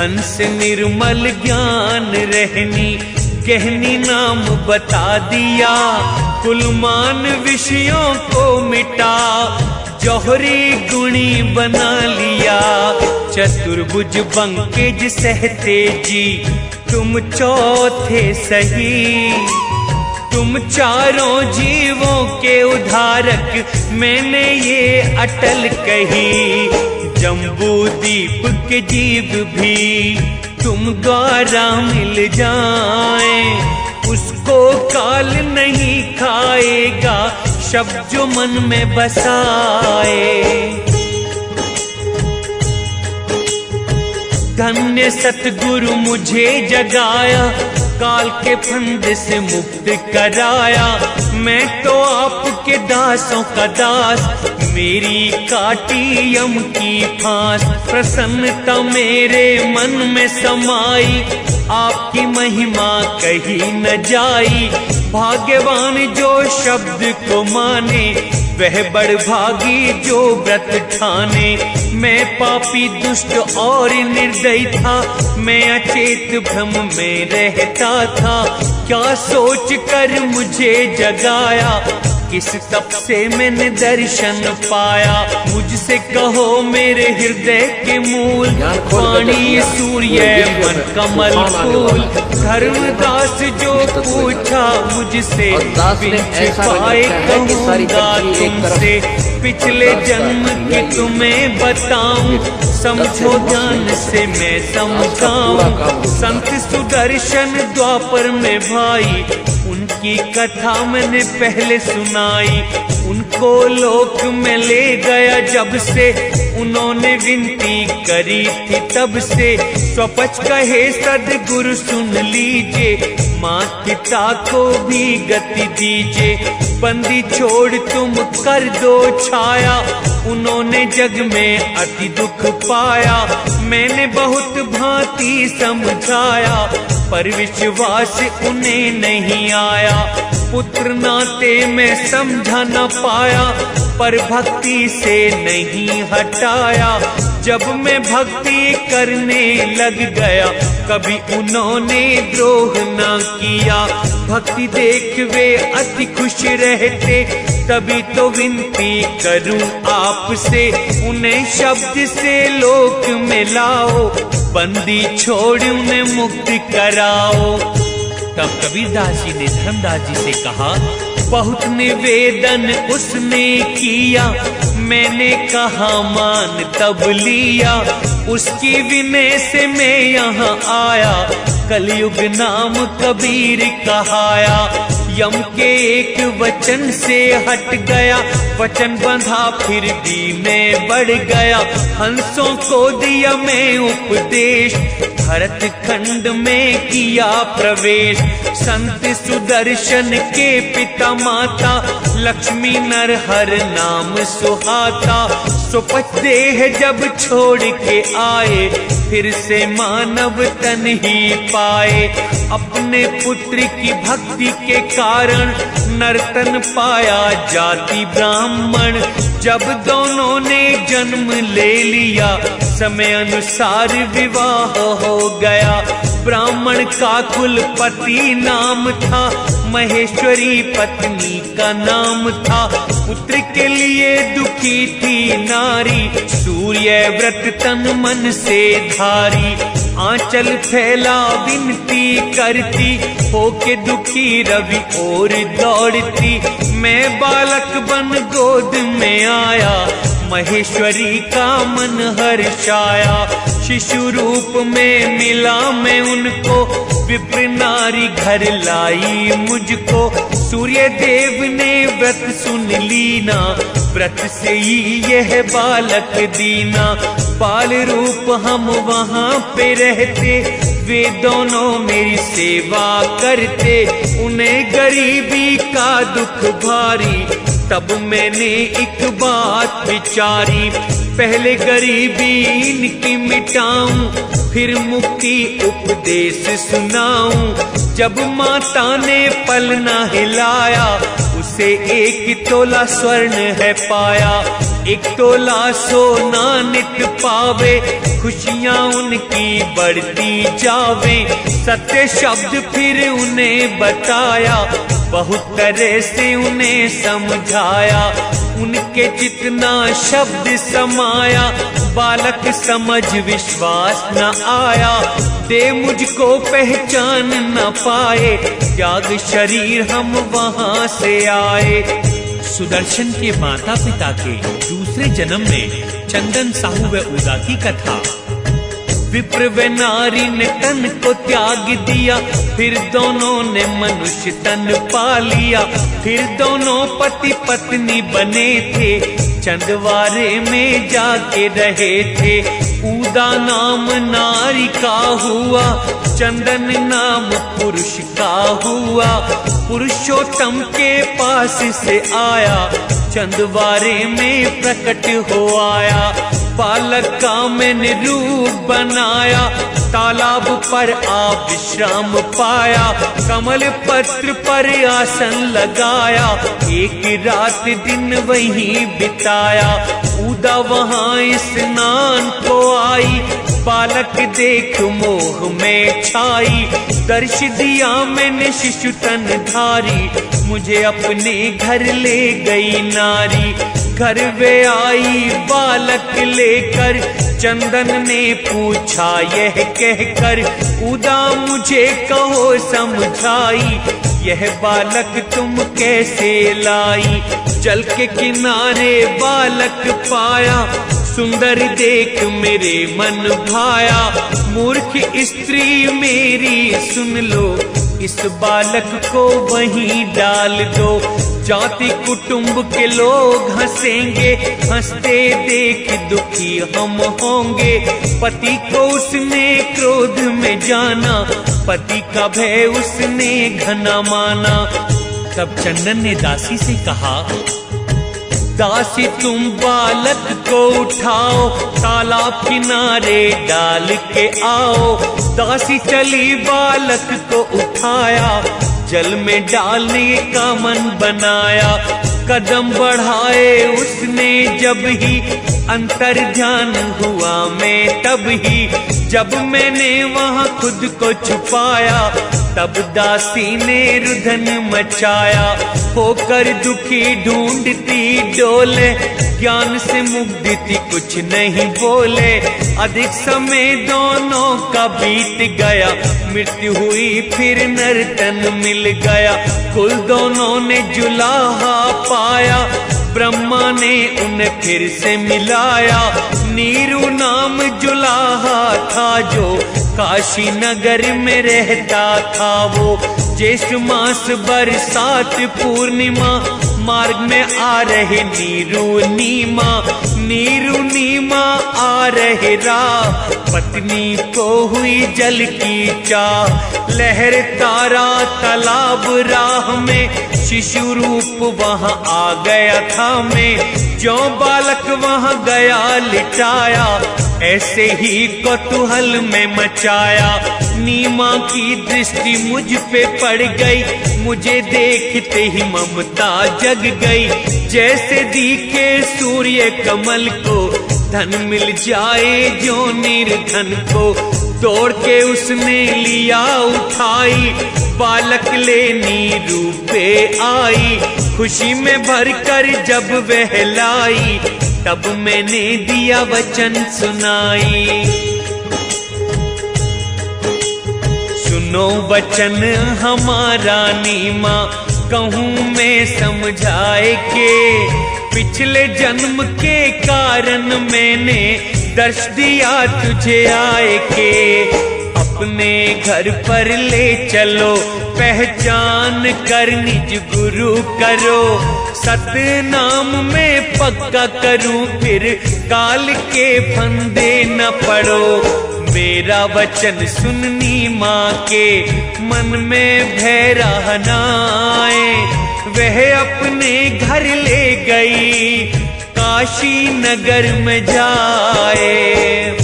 हंस निर्मल ज्ञान रहनी कहनी नाम बता दिया, कुलमान विषयों को मिटा जौहरी गुणी बना लिया। चतुर्भुज बंकेज सहते जी तुम चौथे सही, तुम चारों जीवों के उद्धारक मैंने ये अटल कही। जम्बू दीप के जीव भी तुम द्वारा मिल जाए, उसको काल नहीं खाएगा शब्द जो मन में बसाए। धन्य सतगुरु मुझे जगाया, काल के फंद से मुक्त कराया। मैं तो आपके दासों का दास, मेरी काटी यम की फांस। प्रसन्नता मेरे मन में समाई, आपकी महिमा कही न जाई। भाग्यवान जो शब्द को माने, वह बड़ भागी जो व्रत ठाने। मैं पापी दुष्ट और निर्दयी था, मैं अचेत भ्रम में रहता था। क्या सोच कर मुझे जगाया, किस तप से मैंने दर्शन पाया। मुझसे कहो मेरे हृदय के मूल, वाणी सूर्य मन कमल फूल। धर्मदास जो पूछा मुझसे, बिन पाए कहूँगा तुमसे। पिछले जन्म की तुम्हें बताऊं, समझो ध्यान से मैं समझाऊं। संत सुदर्शन द्वापर में भाई, उनकी कथा मैंने पहले सुनाई। उनको लोक में ले गया जब से, उन्होंने विनती करी थी तब से। स्वपच कहे सद्गुरु सुन लीजिए, माँ पिता को भी गति दीजिए। बंदी छोड़ तुम कर दो छाया, उन्होंने जग में अति दुख पाया। मैंने बहुत भांति समझाया, पर विश्वास उन्हें नहीं आया। पुत्र नाते में समझा न पाया, पर भक्ति से नहीं हटाया। जब मैं भक्ति करने लग गया, कभी उन्होंने द्रोह न किया। भक्ति देख वे अति खुश रहते, तभी तो विनती करूं आपसे। उन्हें शब्द से लोक में लाओ, बंदी छोड़ उन्हें मुक्त कराओ। तब कबीरदास जी ने धर्मदास जी से कहा, बहुत निवेदन उसने किया, मैंने कहा मान तब लिया। उसकी विनय से मैं यहाँ आया, कलयुग नाम कबीर कहाया। यम के एक वचन से हट गया, वचन बंधा फिर भी मैं बढ़ गया। हंसों को दिया मैं उपदेश, भरत खंड में किया प्रवेश। संत सुदर्शन के पिता माता, लक्ष्मी नरहर नाम सुहाता। सुपथ देह जब छोड़ के आए, फिर से मानव तन ही पाए। अपने पुत्र की भक्ति के कारण नर्तन पाया जाति ब्राह्मण। जब दोनों ने जन्म ले लिया, समय अनुसार विवाह हो गया। ब्राह्मण का कुलपति नाम था, महेश्वरी पत्नी का नाम था। पुत्र के लिए दुखी थी नारी, सूर्य व्रत तन मन से धारी। आंचल फैला विनती करती, होके दुखी रवि और दौड़ती। मैं बालक बन गोद में आया, महेश्वरी का मन हर्षाया। शिशु रूप में मिला मैं उनको, विप्र नारी घर लाई मुझको। सूर्य देव ने व्रत सुन लीना, व्रत से ही यह बालक दीना। बाल रूप हम वहाँ पे रहते, वे दोनों मेरी सेवा करते। उन्हें गरीबी का दुख भारी, तब मैंने एक बात विचारी। पहले गरीबी इनकी मिटाऊं, फिर मुक्ति उपदेश सुनाऊं। जब माता ने पलना हिलाया, उसे एक तोला स्वर्ण है पाया, 1 तोला सोना नित पावे, खुशियां उनकी बढ़ती जावे। सत्य शब्द फिर उन्हें बताया, बहुत तरह से उन्हें समझाया, उनके जितना शब्द समाया, बालक समझ विश्वास न आया। दे मुझको पहचान न पाए, त्याग शरीर हम वहां से आए। सुदर्शन के माता पिता के दूसरे जन्म में चंदन साहू व उदा की कथा। विप्र व नारी ने तन को त्याग दिया, फिर दोनों ने मनुष्य तन पा लिया। फिर दोनों पति पत्नी बने थे, चंदवारे में जाके रहे थे। उदा नाम नारी का हुआ, चंदन नाम पुरुष का हुआ। पुरुषोत्तम के पास से आया, चंदवारे में प्रकट हो आया। बालक का मैंने रूप बनाया, तालाब पर आ विश्राम पाया। कमल पत्र पर आसन लगाया, एक रात दिन वहीं बिताया। उदा वहां स्नान को आई, बालक देख मोह में छाई। दर्श दिया मैंने शिशु तन धारी, मुझे अपने घर ले गई नारी। घर वे आई बालक लेकर, चंदन ने पूछा यह कहकर, उदा मुझे कहो समझाई, यह बालक तुम कैसे लाई। जल के किनारे बालक पाया, सुंदर देख मेरे मन भाया। मूर्ख स्त्री मेरी सुन लो, इस बालक को वहीं डाल दो। जाति कुटुंब के लोग हंसेंगे, हंसते देख दुखी हम होंगे। पति को उसने क्रोध में जाना, पति का भय उसने घना माना। तब चंदन ने दासी से कहा, दासी तुम बालक को उठाओ, तालाब किनारे डाल के आओ। दासी चली बालक को उठाया, जल में डालने का मन बनाया। कदम बढ़ाए उसने जब ही, अंतर ध्यान हुआ मैं तब ही। जब मैंने वहां खुद को छुपाया, तब दासी ने रुदन मचाया। होकर दुखी ढूंढती डोले, ज्ञान से मुग्ध थी कुछ नहीं बोले। अधिक समय दोनों का बीत गया, मृत्यु हुई फिर नर्तन मिल गया। कुल दोनों ने जुलाहा पाया, ब्रह्मा ने उन्हें फिर से मिलाया। नीरू नाम जुलाहा था जो, काशी नगर में रहता था वो। ज्येष्ठ मास बरसात पूर्णिमा, मार्ग में आ रहे नीरू नीमा। नीरू नीमा आ रहे राह, पत्नी को हुई जल की चाह। लहर तारा तालाब राह में, शिशु रूप वहां आ गया था मैं। जो बालक वहां गया लिटाया, ऐसे ही कौतूहल में मचाया। नीमा की दृष्टि मुझ पे पड़ गई, मुझे देखते ही ममता जग गई। जैसे दिखे सूर्य कमल को, धन मिल जाए जो निर्धन को। दौड़ के उसने लिया उठाई, बालक ले नीरू पे आई। खुशी में भरकर जब वह लाई, तब मैंने दिया वचन सुनाई। सुनो वचन हमारा नीमा, कहूँ मैं समझाए के। पिछले जन्म के कारण मैंने दर्श दिया तुझे आए के। अपने घर पर ले चलो, पहचान कर निज गुरु करो। सतनाम में पक्का करूं, फिर काल के फंदे न पड़ो। मेरा वचन सुननी माँ के, मन में भय रहनाए। वह अपने घर ले गई, काशी नगर में जाए।